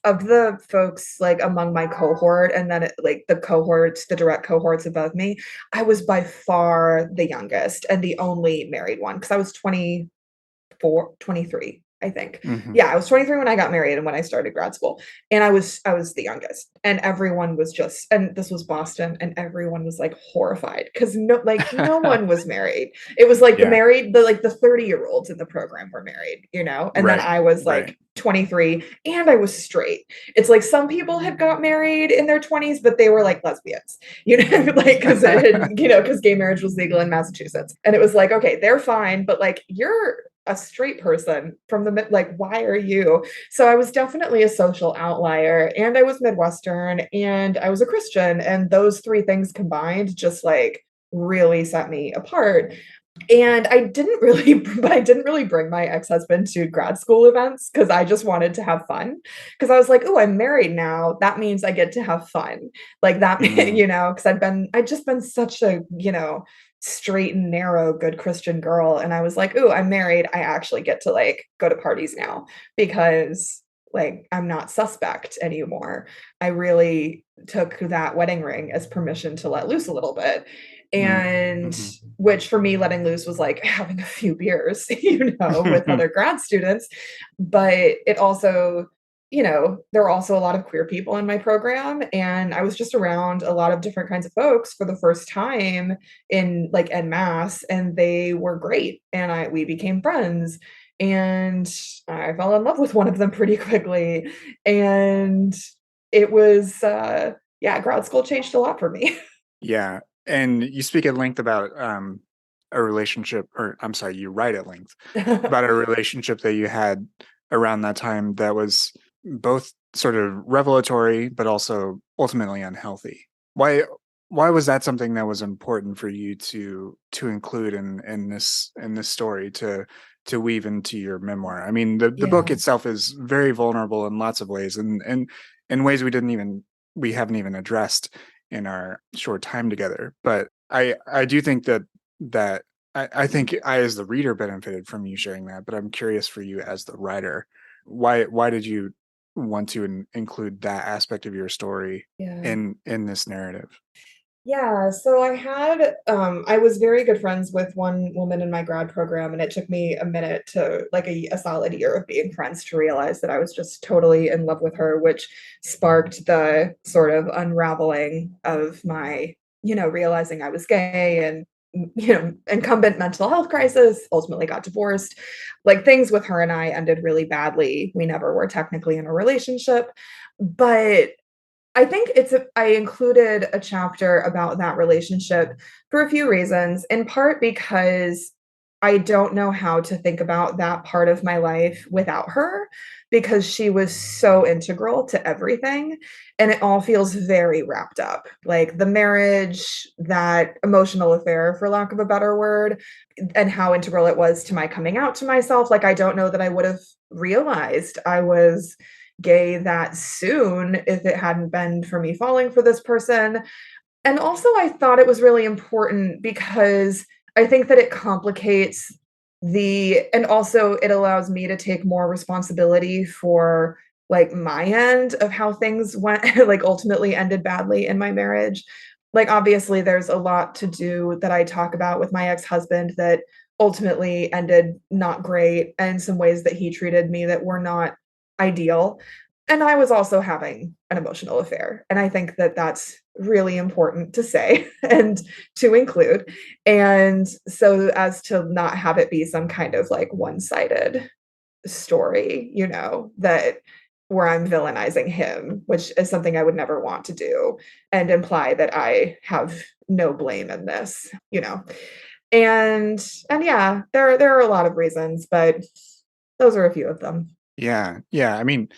of the folks like among my cohort and then like the cohorts, the direct cohorts above me, I was by far the youngest and the only married one because I was 24, 23, I think. Hmm. Yeah, I was 23 when I got married and when I started grad school. And I was the youngest. And everyone was just and this was Boston and everyone was like horrified cuz no one was married. It was like Yeah. the 30-year-olds in the program were married, you know? And then Right. I was Right. like 23 and I was straight. It's like some people had got married in their 20s but they were like lesbians. You know, like cuz it had, cuz gay marriage was legal in Massachusetts. And it was like, okay, they're fine, but like you're a straight person from the like why are you so I was definitely a social outlier and I was Midwestern and I was a Christian and those three things combined just like really set me apart and I didn't really bring my ex-husband to grad school events because I just wanted to have fun because I was like oh I'm married now that means I get to have fun like that Mm, because I'd just been such a straight and narrow good Christian girl and I was like oh I'm married I actually get to like go to parties now because like I'm not suspect anymore. I really took that wedding ring as permission to let loose a little bit mm, and mhm. which for me letting loose was like having a few beers with other grad students but it also there were also a lot of queer people in my program and I was just around a lot of different kinds of folks for the first time in like en masse and they were great and we became friends and I fell in love with one of them pretty quickly and it was yeah grad school changed a lot for me. Yeah, and you speak at length about, a relationship, or I'm sorry, you write at length about a relationship that you had around that time that was both sort of revelatory, but also ultimately unhealthy. Why why was that something that was important for you to include in this story to weave into your memoir? I mean, the book Yeah. itself is very vulnerable in lots of ways, and in ways we haven't even addressed in our short time together. But I do think that I think I, as the reader, benefited from you sharing that, but I'm curious for you as the writer, why did you want to include that aspect of your story Yeah. in this narrative? Yeah, so I was very good friends with one woman in my grad program, and it took me a minute to like a solid year of being friends to realize that I was just totally in love with her, which sparked the sort of unraveling of my, realizing I was gay and incumbent mental health crisis, ultimately got divorced. Like things with her and I ended really badly. We never were technically in a relationship, but I think I included a chapter about that relationship for a few reasons, in part because I don't know how to think about that part of my life without her because she was so integral to everything and it all feels very wrapped up. Like the marriage, that emotional affair for lack of a better word, and how integral it was to my coming out to myself. Like I don't know that I would have realized I was gay that soon if it hadn't been for me falling for this person. And also, I thought it was really important because I think that it complicates and also it allows me to take more responsibility for like my end of how things went, like ultimately ended badly in my marriage. Like, obviously, there's a lot to do that I talk about with my ex husband that ultimately ended not great, and some ways that he treated me that were not ideal. And I was also having an emotional affair. And I think that that's really important to say and to include. And so as to not have it be some kind of like one-sided story, that where I'm villainizing him, which is something I would never want to do, and imply that I have no blame in this. And yeah, there are a lot of reasons, but those are a few of them. Yeah, yeah. I mean,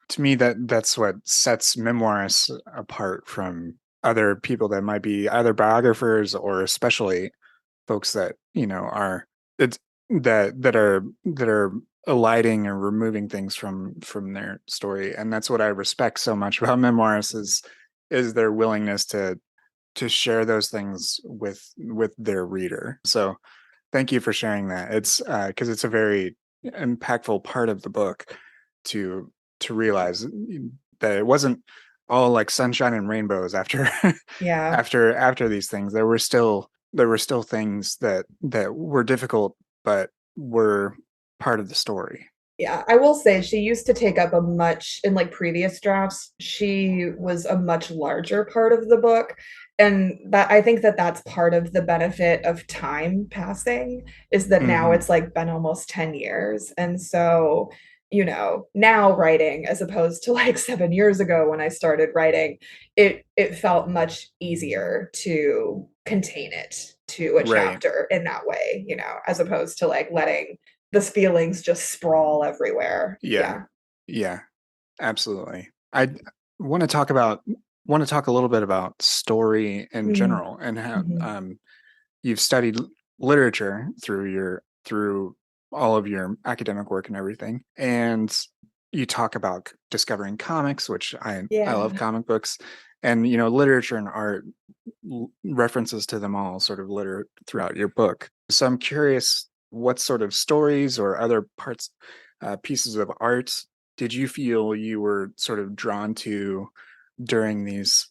to me, that's what sets memoirists apart from other people that might be either biographers or especially folks that are it's that are eliding or removing things from their story. And that's what I respect so much about memoirists is their willingness to share those things with their reader. So thank you for sharing that. It's because it's a very impactful part of the book to realize that it wasn't all like sunshine and rainbows after Yeah. after these things. There were still things that were difficult, but were part of the story. Yeah, I will say she used to take up a much in like previous drafts, she was a much larger part of the book. And that I think that that's part of the benefit of time passing is that now Hmm. it's like been almost 10 years. And so, now writing as opposed to like 7 years ago when I started writing, it felt much easier to contain it to a Right. chapter in that way, as opposed to like letting the feelings just sprawl everywhere. Yeah. Yeah. Yeah. Absolutely. I want to talk about want to talk a little bit about story in Mm, general and how mhm. you've studied literature through all of your academic work and everything, and you talk about discovering comics, which I love Yeah. comic books, and literature and art, references to them all sort of litter throughout your book. So I'm curious, what sort of stories or other parts, pieces of art did you feel you were sort of drawn to during these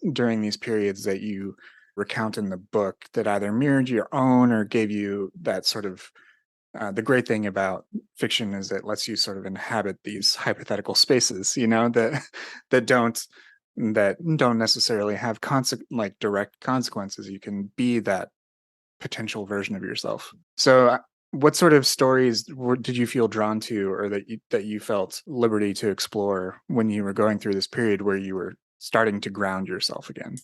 periods that you recount in the book that either mirrored your own or gave you that sort of the great thing about fiction is it lets you sort of inhabit these hypothetical spaces, that that don't that don't necessarily have like direct consequences. You can be that potential version of yourself. So, what sort of stories did you feel drawn to, or that you felt liberty to explore when you were going through this period where you were starting to ground yourself again?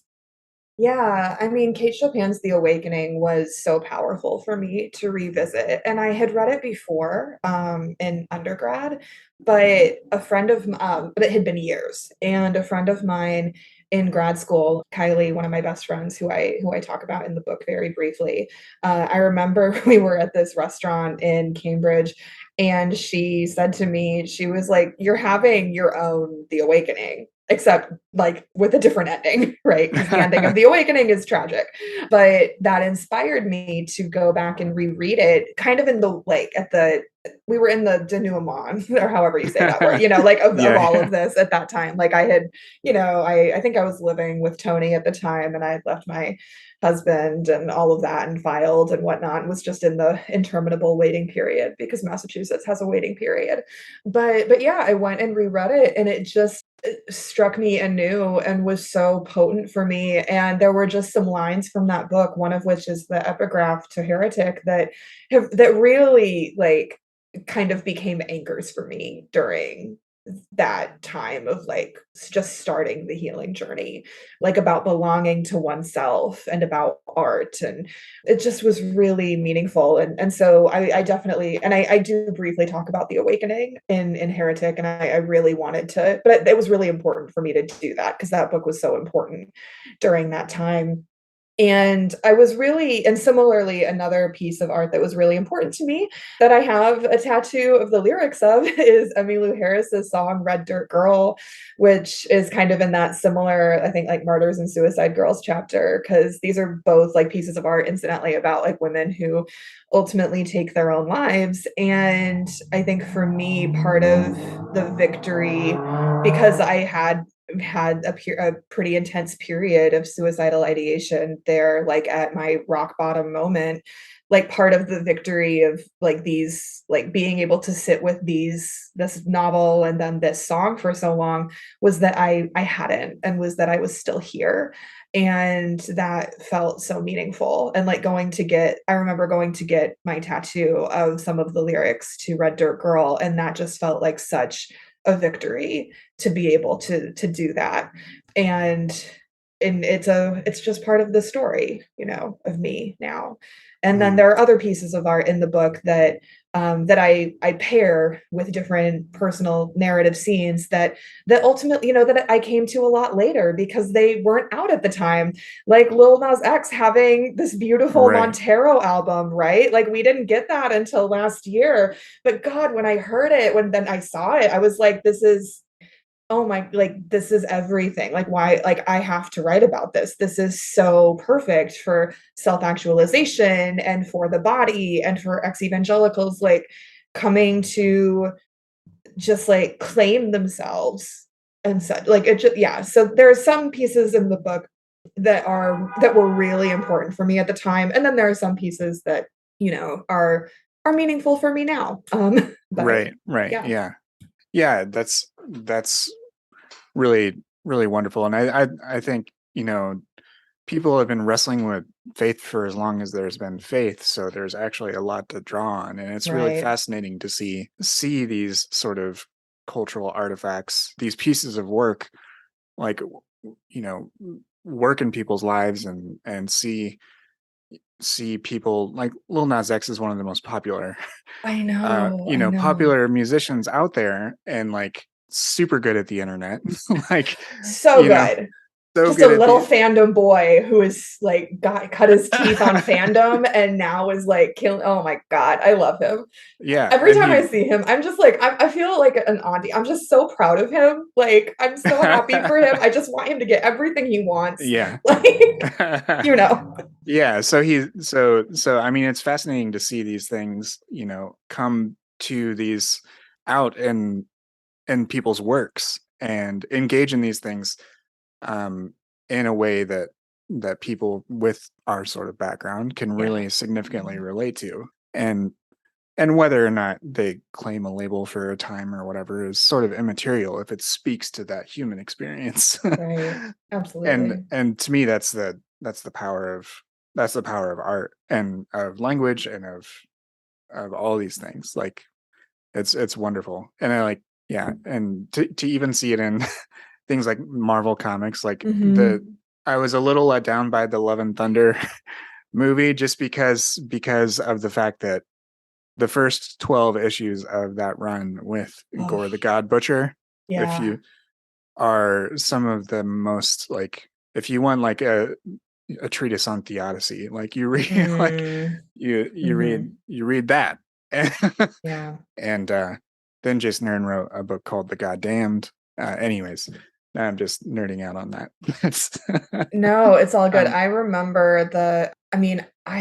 Yeah, I mean, Kate Chopin's The Awakening was so powerful for me to revisit, and I had read it before, in undergrad, but but it had been years, and a friend of mine in grad school, Kylie, one of my best friends who I talk about in the book very briefly, I remember we were at this restaurant in Cambridge, and she said to me, she was like, "You're having your own The Awakening." Except like with a different ending, right? Because the ending of The Awakening is tragic. But that inspired me to go back and reread it kind of in the like at the we were in the denouement or however you say that word, like of Yeah, all yeah. of this at that time. Like I had, I think I was living with Tony at the time and I had left my husband and all of that and filed and whatnot and was just in the interminable waiting period because Massachusetts has a waiting period. But yeah, I went and reread it and it struck me anew and was so potent for me. And there were just some lines from that book, one of which is the epigraph to Heretic that really like kind of became anchors for me during that time of like just starting the healing journey, like about belonging to oneself and about art. And it just was really meaningful. And so I definitely, and I do briefly talk about the awakening in Heretic. And I really wanted to, but it was really important for me to do that because that book was so important during that time. And I was really and similarly, another piece of art that was really important to me that I have a tattoo of the lyrics of is Emmylou Harris's song "Red Dirt Girl," which is kind of in that similar, I think, like Martyrs and Suicide Girls chapter, because these are both like pieces of art, incidentally, about like women who ultimately take their own lives. And I think for me, part of the victory, because I had a pretty intense period of suicidal ideation there, like at my rock bottom moment, like part of the victory of like these like being able to sit with this novel and then this song for so long was that I hadn't, and was that I was still here. And that felt so meaningful. And like I remember going to get my tattoo of some of the lyrics to Red Dirt Girl, and that just felt like such a victory to be able to do that. And and it's just part of the story, of me now. And then Mm, there are other pieces of art in the book that I pair with different personal narrative scenes that ultimately, that I came to a lot later because they weren't out at the time. Like Lil Nas X having this beautiful right. Montero album, right? Like we didn't get that until last year. But God, when I heard it, when then I saw it, I was like, this is, oh my, like this is everything. Like why, like I have to write about this. This is so perfect for self-actualization and for the body and for ex-evangelicals like coming to just like claim themselves and such. Like it just, yeah. So there are some pieces in the book that were really important for me at the time. And then there are some pieces that, are meaningful for me now. But Right. yeah. Yeah. Yeah, that's really, really wonderful. And I think, people have been wrestling with faith for as long as there's been faith, so there's actually a lot to draw on, and it's really Right. fascinating to see these sort of cultural artifacts, these pieces of work, like work in people's lives, and see people like Lil Nas X is one of the most popular I know. popular musicians out there, and like super good at the internet. Like, So you know, good. so Just a good at little the fandom boy who is like cut his teeth on fandom and now is like killing. Oh my God, I love him. yeah, Every and time I he see him, I'm just like, I feel like an auntie. I'm just so proud of him. Like, I'm so happy for him. I just want him to get everything he wants. yeah. Like, you know. Yeah, so I mean, it's fascinating to see these things, come to these out in people's works and engage in these things, um in a way that people with our sort of background can Yeah. really significantly relate to. And whether or not they claim a label for a time or whatever is sort of immaterial if it speaks to that human experience. Right. and Absolutely. and to me, that's the power of art and of language and of all these things. Like, it's wonderful. And I like, yeah, and to even see it in things like Marvel comics, like the Hmm. I was a little let down by the Love and Thunder movie, just because of the fact that the first 12 issues of that run with Oh, Gore the God Butcher, if yeah. you are some of the most, like, if you want like a treatise on theodicy, like you read like Mm. you read Hmm. you read that. Yeah. And then Jason Aaron wrote a book called The Goddamned. Anyways, now I'm just nerding out on that. It's No, it's all good. um I remember I mean, I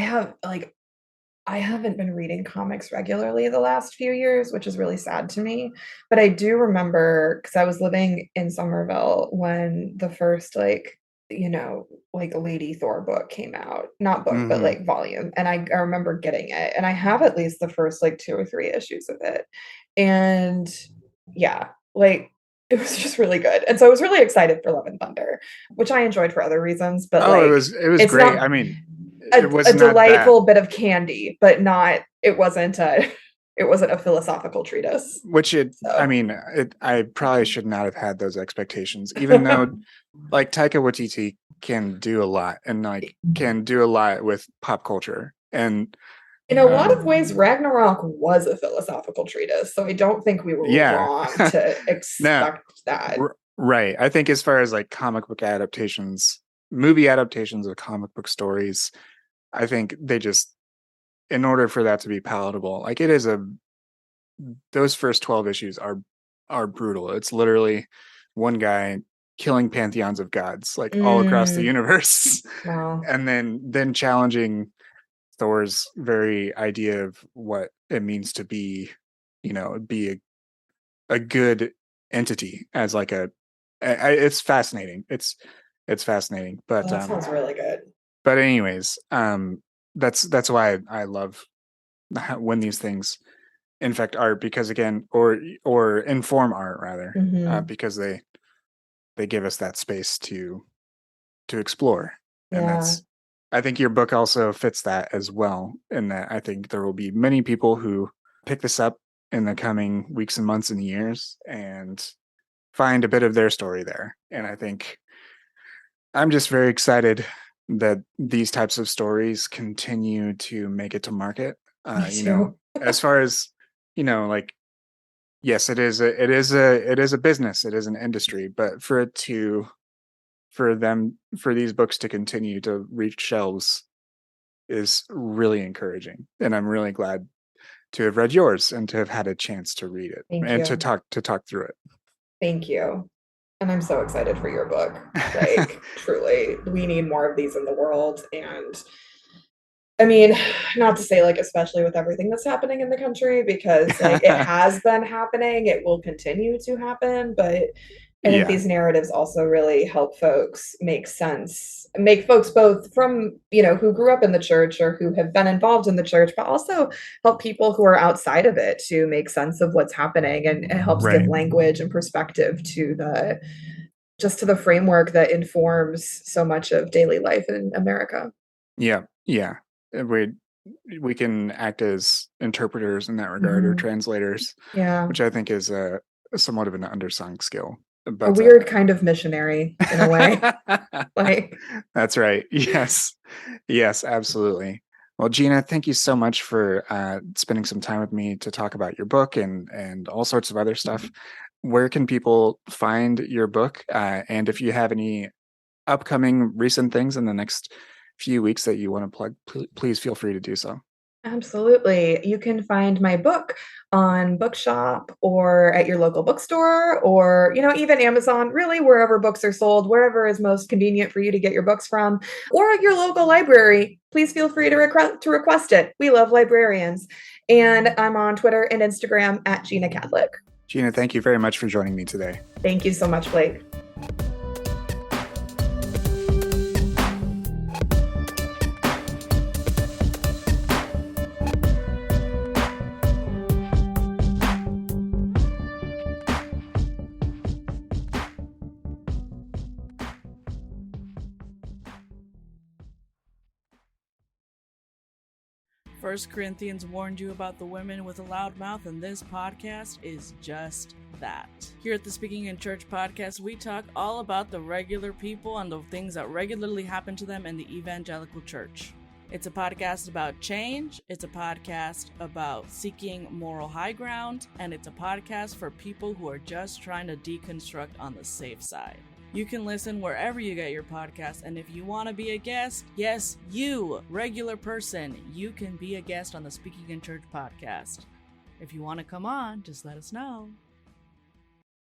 haven't been reading comics regularly the last few years, which is really sad to me. But I do remember because I was living in Somerville when the first like Lady Thor book came out. Not book, but mhm. like volume. And I remember getting it. And I have at least the first like two or three issues of it. And yeah, like it was just really good. And so I was really excited for Love and Thunder, which I enjoyed for other reasons, but Oh, like it was it's great. not I mean, it a was not that. delightful bit of candy, but not it wasn't a it wasn't a philosophical treatise. Which I So mean, I probably should not have had those expectations, even though like Taika Waititi can do a lot, and like can do a lot with pop culture. And in a lot of um ways, Ragnarok was a philosophical treatise, so I don't think we were yeah. wrong to No, expect that. right. I think as far as like comic book adaptations, movie adaptations of comic book stories, I think they just, in order for that to be palatable, like it is a those first 12 issues are brutal. It's literally one guy killing pantheons of gods like all across the Mm, universe. wow. And then challenging Thor's very idea of what it means to be a good entity, as like it's fascinating. It's fascinating. Well, But that sounds really good. anyways, that's why I love when these things infect art, because again, or inform art rather, Hmm. because they give us that space to explore. And Yeah. that's, I think your book also fits that as well, in that I think there will be many people who pick this up in the coming weeks and months and years and find a bit of their story there. And I think I'm just very excited that these types of stories continue to make it to market. Me You know, too. as far as, like, yes, it is a business, it is an industry, but for these books to continue to reach shelves is really encouraging, and I'm really glad to have read yours and to have had a chance to read it Thank and you. to talk through Thank you. And I'm so excited for your book. it. Like, truly, we need more of these in the world. And I mean, not to say like, especially with everything that's happening in the country, because like it has been happening, it will continue to happen. But I think Yeah, these narratives also really help folks make folks both from, who grew up in the church or who have been involved in the church, but also help people who are outside of it to make sense of what's happening. And it helps give right. language and perspective to the framework that informs so much of daily life in America. Yeah, yeah. We can act as interpreters in that regard, or Mhm. translators, Yeah. which I think is somewhat of an undersung skill. A But weird kind of missionary in a way. Like, that's right. Yes, yes, absolutely. Well, Gina, thank you so much for spending some time with me to talk about your book and all sorts of other stuff. Where can people find your book? And if you have any upcoming recent things in the next few weeks that you want to plug, please feel free to do so. absolutely. You can find my book on Bookshop or at your local bookstore or, even Amazon, really wherever books are sold, wherever is most convenient for you to get your books from, or at your local library. Please feel free to request it. We love librarians. And I'm on Twitter and Instagram at Jeanna Kadlec. Gina, thank you very much for joining me today. Thank you so much, Blake. First Corinthians warned you about the women with a loud mouth, and this podcast is just that. Here at the Speaking in Church podcast, we talk all about the regular people and the things that regularly happen to them in the evangelical church. It's a podcast about change, it's a podcast about seeking moral high ground, and it's a podcast for people who are just trying to deconstruct on the safe side. You can listen wherever you get your podcast, and if you want to be a guest, yes, you, regular person, you can be a guest on the Speaking in Church podcast. If you want to come on, just let us know.